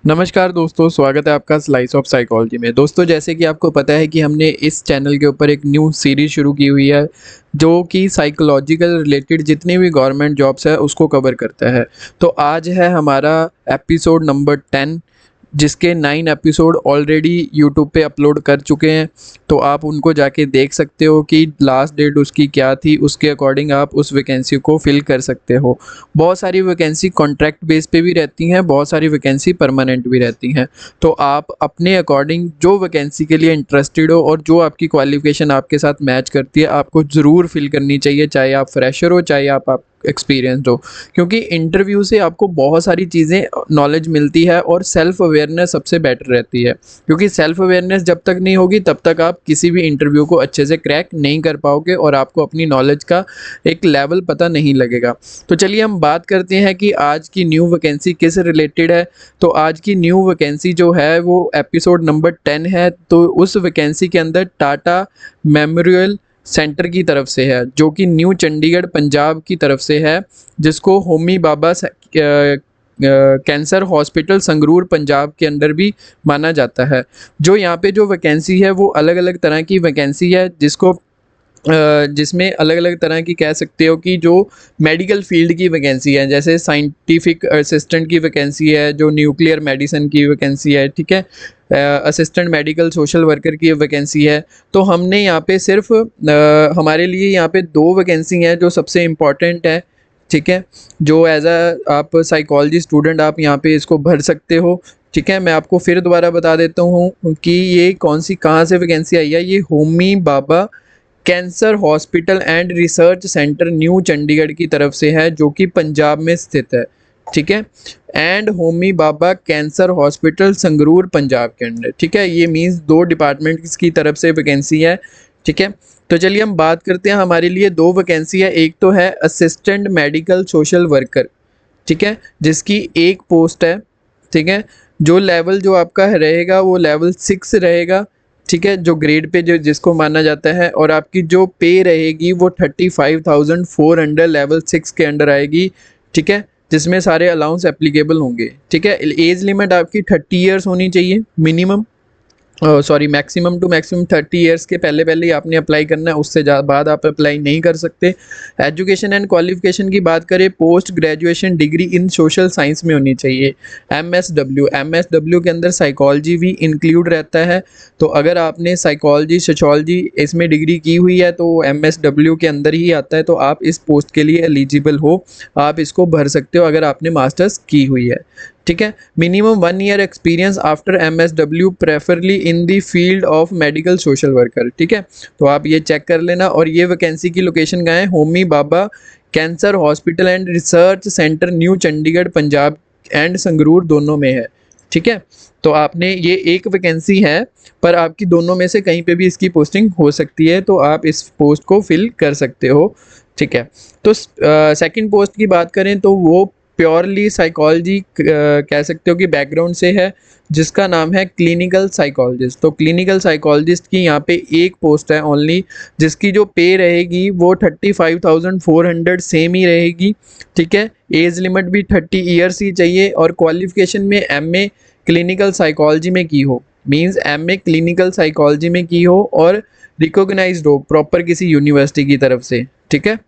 नमस्कार दोस्तों, स्वागत है आपका स्लाइस ऑफ साइकोलॉजी में। दोस्तों, जैसे कि आपको पता है कि हमने इस चैनल के ऊपर एक न्यू सीरीज़ शुरू की हुई है, जो कि साइकोलॉजिकल रिलेटेड जितनी भी गवर्नमेंट जॉब्स है उसको कवर करता है। तो आज है हमारा एपिसोड नंबर 10, जिसके 9 एपिसोड ऑलरेडी यूट्यूब पे अपलोड कर चुके हैं। तो आप उनको जाके देख सकते हो कि लास्ट डेट उसकी क्या थी, उसके अकॉर्डिंग आप उस वैकेंसी को फिल कर सकते हो। बहुत सारी वैकेंसी कॉन्ट्रैक्ट बेस पे भी रहती हैं, बहुत सारी वैकेंसी परमानेंट भी रहती हैं। तो आप अपने अकॉर्डिंग जो वैकेंसी के लिए इंटरेस्टेड हो और जो आपकी क्वालिफ़िकेशन आपके साथ मैच करती है, आपको ज़रूर फिल करनी चाहिए, चाहे आप फ्रेशर हो, चाहे आप एक्सपीरियंस्ड हो। क्योंकि इंटरव्यू से आपको बहुत सारी चीज़ें नॉलेज मिलती है और सेल्फ अवेयरनेस सबसे बेटर रहती है। क्योंकि सेल्फ अवेयरनेस जब तक नहीं होगी तब तक आप किसी भी इंटरव्यू को अच्छे से क्रैक नहीं कर पाओगे और आपको अपनी नॉलेज का एक लेवल पता नहीं लगेगा। तो चलिए हम बात करते हैं कि आज की न्यू वैकेंसी किस रिलेटेड है। तो आज की न्यू वैकेंसी जो है वो एपिसोड नंबर 10 है। तो उस वैकेंसी के अंदर टाटा मेमोरियल सेंटर की तरफ से है, जो कि न्यू चंडीगढ़ पंजाब की तरफ से है, जिसको होमी बाबा कैंसर हॉस्पिटल संगरूर पंजाब के अंदर भी माना जाता है। जो यहाँ पे जो वैकेंसी है वो अलग अलग तरह की वैकेंसी है, जिसमें अलग अलग तरह की कह सकते हो कि जो मेडिकल फील्ड की वैकेंसी है, जैसे साइंटिफिक असिस्टेंट की वैकेंसी है, जो न्यूक्लियर मेडिसिन की वैकेंसी है, ठीक है, असिस्टेंट मेडिकल सोशल वर्कर की वैकेंसी है। तो हमने यहाँ पे सिर्फ हमारे लिए यहाँ पे 2 वैकेंसी हैं जो सबसे इम्पॉर्टेंट है, ठीक है, जो एज आप साइकोलॉजी स्टूडेंट आप यहाँ पे इसको भर सकते हो। ठीक है, मैं आपको फिर दोबारा बता देता हूँ कि ये कौन सी कहाँ से वैकेंसी आई है। ये Homi Bhabha cancer hospital and research centre new Chandigarh की तरफ से है, जो कि पंजाब में स्थित है, ठीक है, and Homi Bhabha cancer hospital Sangrur Punjab के अंदर, ठीक है। ये मींस 2 डिपार्टमेंट की तरफ से वैकेंसी है, ठीक है। तो चलिए हम बात करते हैं, हमारे लिए 2 वैकेंसी है। एक तो है असिस्टेंट मेडिकल सोशल वर्कर, ठीक है, जिसकी एक पोस्ट है, ठीक है। जो लेवल जो आपका रहेगा वो लेवल 6 रहेगा, ठीक है, जो ग्रेड पे जो जिसको माना जाता है। और आपकी जो पे रहेगी वो 35,400 लेवल 6 के अंडर आएगी, ठीक है, जिसमें सारे अलाउंस एप्लीकेबल होंगे, ठीक है। एज लिमिट आपकी 30 ईयर्स होनी चाहिए minimum, sorry maximum to maximum 30 years के पहले पहले ही आपने अप्लाई करना है, उससे बाद आप अप्लाई नहीं कर सकते। एजुकेशन एंड क्वालिफिकेशन की बात करें, post graduation degree in social science में होनी चाहिए। एमएसडब्ल्यू के अंदर साइकोलॉजी भी इंक्लूड रहता है। तो अगर आपने साइकोलॉजी सोशोलॉजी इसमें डिग्री की हुई है तो एमएसडब्ल्यू के अंदर ही आता है, तो आप इस पोस्ट के लिए एलिजिबल हो, आप इसको भर सकते हो अगर आपने मास्टर्स की हुई है, ठीक है। Minimum 1 year experience after MSW preferably in the field of medical social worker, ठीक है। तो आप ये चेक कर लेना। और ये वैकेंसी की लोकेशन कहाँ है, Homi Bhabha cancer hospital and research centre new Chandigarh Punjab and Sangrur दोनों में है, ठीक है। तो आपने ये एक वैकेंसी है, पर आपकी दोनों में से कहीं पे भी इसकी पोस्टिंग हो सकती है, तो आप इस पोस्ट को फिल कर सकते हो, ठीक है। तो सेकंड पोस्ट की बात करें तो वो प्योरली साइकोलॉजी कह सकते हो कि बैकग्राउंड से है, जिसका नाम है क्लिनिकल साइकोलॉजिस्ट। तो क्लिनिकल साइकोलॉजिस्ट की यहाँ पे एक पोस्ट है ओनली, जिसकी जो पे रहेगी वो 35,400 सेम ही रहेगी, ठीक है। एज लिमिट भी 30 ईयर्स ही चाहिए और क्वालिफिकेशन में एमए क्लिनिकल साइकोलॉजी में की हो, मींस एमए क्लिनिकल साइकोलॉजी में की हो और रिकॉग्नाइज्ड हो प्रॉपर किसी यूनिवर्सिटी की तरफ से, ठीक है।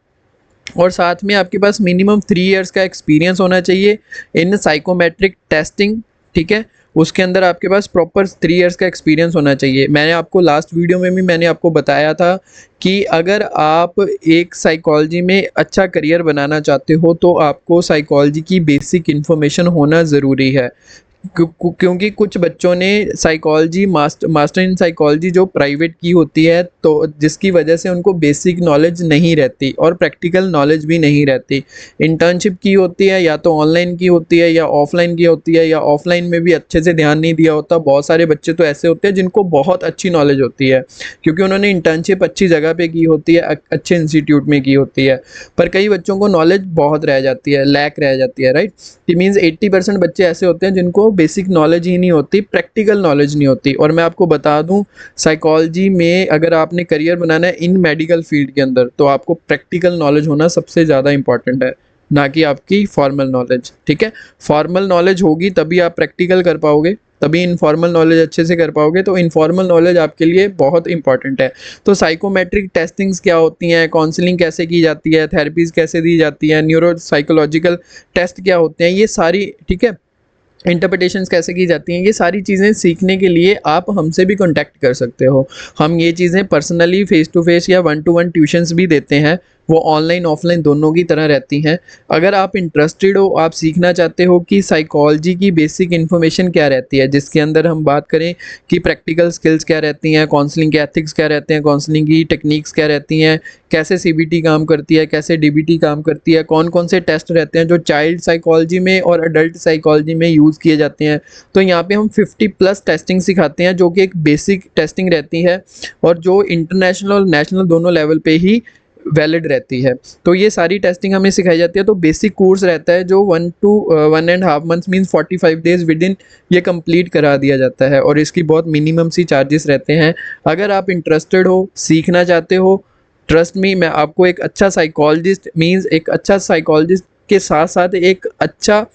और साथ में आपके पास मिनिमम 3 इयर्स का एक्सपीरियंस होना चाहिए इन साइकोमेट्रिक टेस्टिंग, ठीक है। उसके अंदर आपके पास प्रॉपर 3 इयर्स का एक्सपीरियंस होना चाहिए। मैंने आपको लास्ट वीडियो में भी मैंने आपको बताया था कि अगर आप एक साइकोलॉजी में अच्छा करियर बनाना चाहते हो तो आपको साइकोलॉजी की बेसिक इन्फॉर्मेशन होना ज़रूरी है। क्योंकि कुछ बच्चों ने साइकोलॉजी मास्टर इन साइकोलॉजी जो प्राइवेट की होती है, तो जिसकी वजह से उनको बेसिक नॉलेज नहीं रहती और प्रैक्टिकल नॉलेज भी नहीं रहती। इंटर्नशिप की होती है, या तो ऑनलाइन की होती है या ऑफलाइन की होती है, या ऑफलाइन में भी अच्छे से ध्यान नहीं दिया होता। बहुत सारे बच्चे तो ऐसे होते हैं जिनको बहुत अच्छी नॉलेज होती है, क्योंकि उन्होंने इंटर्नशिप अच्छी जगह पे की होती है, अच्छे इंस्टीट्यूट में की होती है। पर कई बच्चों को नॉलेज बहुत रह जाती है, लैक रह जाती है, राइट। इट मीन्स 80% बच्चे ऐसे होते हैं जिनको बेसिक नॉलेज ही नहीं होती, प्रैक्टिकल नॉलेज नहीं होती। और मैं आपको बता दूं, साइकोलॉजी में अगर आपने करियर बनाना है इन मेडिकल फील्ड के अंदर, तो आपको प्रैक्टिकल नॉलेज होना सबसे ज़्यादा इंपॉर्टेंट है, ना कि आपकी फॉर्मल नॉलेज। ठीक है, फॉर्मल नॉलेज होगी तभी आप प्रैक्टिकल कर पाओगे, तभी इनफॉर्मल नॉलेज अच्छे से कर पाओगे। तो इनफॉर्मल नॉलेज आपके लिए बहुत इंपॉर्टेंट है। तो साइकोमेट्रिक टेस्टिंग्स क्या होती हैं, काउंसलिंग कैसे की जाती है, थेरेपीज़ कैसे दी जाती है, न्यूरो साइकोलॉजिकल टेस्ट क्या होते हैं, ये सारी, ठीक है, इंटरप्रिटेशंस कैसे की जाती हैं, ये सारी चीज़ें सीखने के लिए आप हमसे भी कांटेक्ट कर सकते हो। हम ये चीज़ें पर्सनली फ़ेस टू फ़ेस या वन टू वन ट्यूशन्स भी देते हैं, वो ऑनलाइन ऑफलाइन दोनों की तरह रहती हैं। अगर आप इंटरेस्टेड हो, आप सीखना चाहते हो कि साइकोलॉजी की बेसिक इन्फॉर्मेशन क्या रहती है, जिसके अंदर हम बात करें कि प्रैक्टिकल स्किल्स क्या रहती हैं, काउंसलिंग के एथिक्स क्या रहते हैं, काउंसलिंग की टेक्निक्स क्या रहती हैं, कैसे सीबीटी काम करती है, कैसे डीबीटी काम करती है, कौन कौन से टेस्ट रहते हैं जो चाइल्ड साइकोलॉजी में और अडल्ट साइकोलॉजी में यूज़ किए जाते हैं। तो यहाँ पे हम 50+ टेस्टिंग सिखाते हैं, जो कि एक बेसिक टेस्टिंग रहती है और जो इंटरनेशनल और नेशनल दोनों लेवल पे ही वैलिड रहती है। तो ये सारी टेस्टिंग हमें सिखाई जाती है। तो बेसिक कोर्स रहता है जो 1 to 1.5 months means 45 days with in ये कंप्लीट करा दिया जाता है, और इसकी बहुत मिनिमम सी चार्जेस रहते हैं। अगर आप इंटरेस्टेड हो, सीखना चाहते हो, ट्रस्ट मी, मैं आपको एक अच्छा साइकोलॉजिस्ट मीन्स एक अच्छा साइकोलॉजिस्ट के साथ साथ एक अच्छा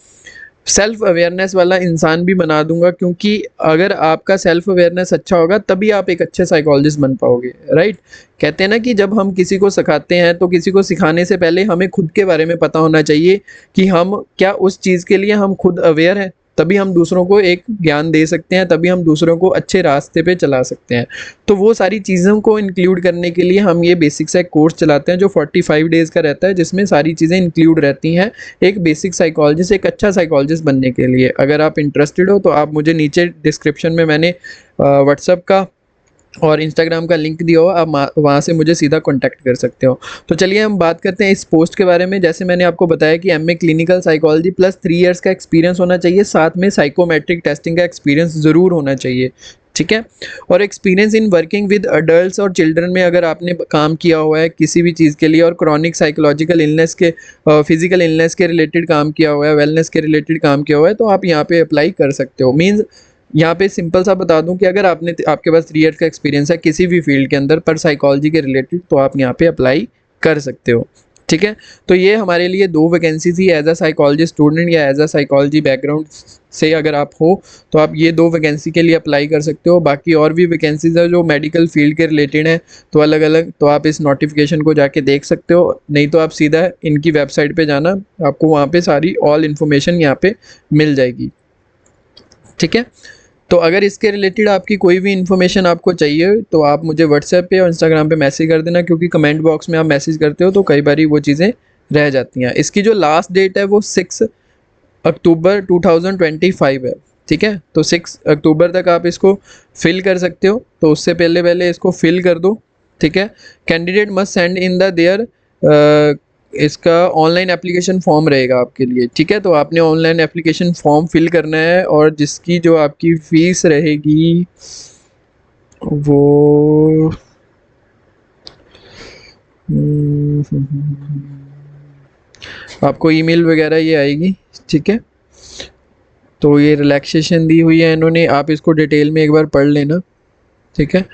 सेल्फ अवेयरनेस वाला इंसान भी बना दूंगा, क्योंकि अगर आपका सेल्फ अवेयरनेस अच्छा होगा तभी आप एक अच्छे साइकोलॉजिस्ट बन पाओगे, राइट। कहते हैं ना कि जब हम किसी को सिखाते हैं तो किसी को सिखाने से पहले हमें खुद के बारे में पता होना चाहिए कि हम क्या उस चीज़ के लिए हम खुद अवेयर हैं, तभी हम दूसरों को एक ज्ञान दे सकते हैं, तभी हम दूसरों को अच्छे रास्ते पे चला सकते हैं। तो वो सारी चीज़ों को इंक्लूड करने के लिए हम ये बेसिक सा एक कोर्स चलाते हैं जो 45 डेज़ का रहता है, जिसमें सारी चीज़ें इंक्लूड रहती हैं एक बेसिक साइकोलॉजिस्ट, एक अच्छा साइकोलॉजिस्ट बनने के लिए। अगर आप इंटरेस्टेड हो तो आप मुझे नीचे डिस्क्रिप्शन में मैंने व्हाट्सएप का और इंस्टाग्राम का लिंक दिया हो, आप वहाँ से मुझे सीधा कांटेक्ट कर सकते हो। तो चलिए हम बात करते हैं इस पोस्ट के बारे में। जैसे मैंने आपको बताया कि MA clinical psychology plus 3 years का एक्सपीरियंस होना चाहिए, साथ में साइकोमेट्रिक टेस्टिंग का एक्सपीरियंस ज़रूर होना चाहिए, ठीक है। और experience in working with adults और चिल्ड्रन में अगर आपने काम किया हुआ है किसी भी चीज़ के लिए, और क्रॉनिक साइकोलॉजिकल इलनेस के, फिजिकल इलनेस के रिलेटेड काम किया हुआ है, वेलनेस के रिलेटेड काम किया हुआ है, तो आप यहाँ पे अप्लाई कर सकते हो। मीन्स यहाँ पे सिंपल सा बता दूं कि अगर आपके पास 3 ईयर्स का एक्सपीरियंस है किसी भी फील्ड के अंदर पर साइकोलॉजी के रिलेटेड, तो आप यहाँ पे अप्लाई कर सकते हो, ठीक है। तो ये हमारे लिए 2 वैकेंसी थी, एज अ साइकोलॉजी स्टूडेंट या एज अ साइकोलॉजी बैकग्राउंड से अगर आप हो तो आप ये 2 वैकेंसी के लिए अप्लाई कर सकते हो। बाकी और भी वैकेंसीज है जो मेडिकल फील्ड के रिलेटेड है, तो अलग अलग, तो आप इस नोटिफिकेशन को जाके देख सकते हो, नहीं तो आप सीधा इनकी वेबसाइट पे जाना, आपको वहाँ पे सारी ऑल इन्फॉर्मेशन यहाँ पे मिल जाएगी, ठीक है। तो अगर इसके रिलेटेड आपकी कोई भी इन्फॉर्मेशन आपको चाहिए तो आप मुझे व्हाट्सएप पे और इंस्टाग्राम पे मैसेज कर देना, क्योंकि कमेंट बॉक्स में आप मैसेज करते हो तो कई बार वो चीज़ें रह जाती हैं। इसकी जो लास्ट डेट है वो 6 अक्टूबर 2025 है, ठीक है। तो 6 अक्टूबर तक आप इसको फिल कर सकते हो, तो उससे पहले पहले इसको फिल कर दो, ठीक है। Candidate must send in the there, इसका ऑनलाइन एप्लीकेशन फॉर्म रहेगा आपके लिए, ठीक है। तो आपने ऑनलाइन एप्लीकेशन फॉर्म फिल करना है, और जिसकी जो आपकी फ़ीस रहेगी वो आपको ईमेल वगैरह ये आएगी, ठीक है। तो ये रिलैक्सेशन दी हुई है इन्होंने, आप इसको डिटेल में एक बार पढ़ लेना, ठीक है।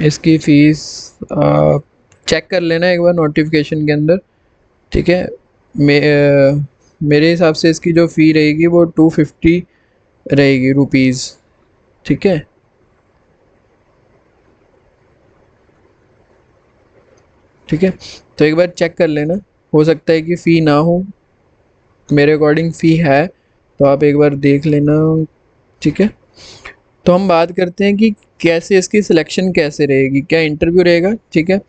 इसकी फ़ीस आप चेक कर लेना एक बार नोटिफिकेशन के अंदर, ठीक है। मेरे हिसाब से इसकी जो फ़ी रहेगी वो 250 रहेगी रुपीज़, ठीक है। ठीक है, तो एक बार चेक कर लेना, हो सकता है कि फ़ी ना हो, मेरे अकॉर्डिंग फ़ी है, तो आप एक बार देख लेना, ठीक है। तो हम बात करते हैं कि कैसे इसकी सिलेक्शन कैसे रहेगी, क्या इंटरव्यू रहेगा, ठीक है।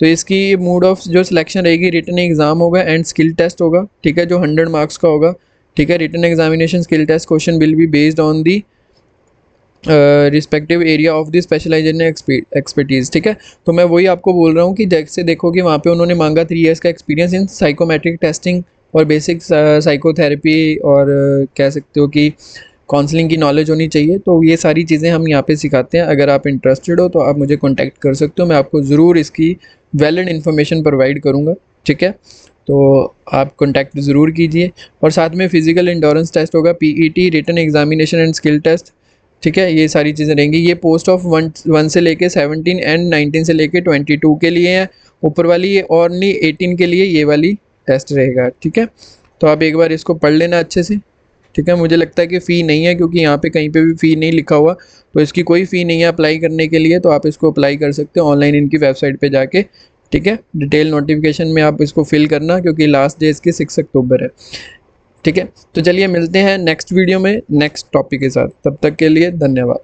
तो इसकी मोड ऑफ जो सिलेक्शन रहेगी, रिटन एग्ज़ाम होगा एंड स्किल टेस्ट होगा, ठीक है, जो 100 मार्क्स का होगा, ठीक है। Written examination skill test question will be based on the respective area of the specialisation expertise, ठीक है। तो मैं वही आपको बोल रहा हूँ कि जैसे देखो कि वहाँ पे उन्होंने मांगा 3 इयर्स का एक्सपीरियंस इन साइकोमेट्रिक टेस्टिंग और बेसिक साइकोथेरेपी, और कह सकते हो कि काउंसलिंग की नॉलेज होनी चाहिए। तो ये सारी चीज़ें हम यहाँ पे सिखाते हैं। अगर आप इंटरेस्टेड हो तो आप मुझे कॉन्टैक्ट कर सकते हो, मैं आपको ज़रूर इसकी वैलिड इन्फॉर्मेशन प्रोवाइड करूँगा, ठीक है। तो आप कॉन्टैक्ट ज़रूर कीजिए। और साथ में फ़िज़िकल इंडोरेंस टेस्ट होगा, PET, written examination and skill test, ठीक है। ये सारी चीज़ें रहेंगी। ये पोस्ट ऑफ 1 से लेके 17 एंड 19 से लेके 22 के लिए है, ऊपर वाली ये और नहीं 18 के लिए ये वाली टेस्ट रहेगा, ठीक है। तो आप एक बार इसको पढ़ लेना अच्छे से, ठीक है। मुझे लगता है कि फ़ी नहीं है, क्योंकि यहाँ पे कहीं पे भी फ़ी नहीं लिखा हुआ, तो इसकी कोई फ़ी नहीं है अप्लाई करने के लिए। तो आप इसको अप्लाई कर सकते हो ऑनलाइन इनकी वेबसाइट पे जाके, ठीक है। डिटेल नोटिफिकेशन में आप इसको फिल करना, क्योंकि लास्ट डे इसकी 6 अक्टूबर है, ठीक है। तो चलिए मिलते हैं नेक्स्ट वीडियो में नेक्स्ट टॉपिक के साथ, तब तक के लिए धन्यवाद।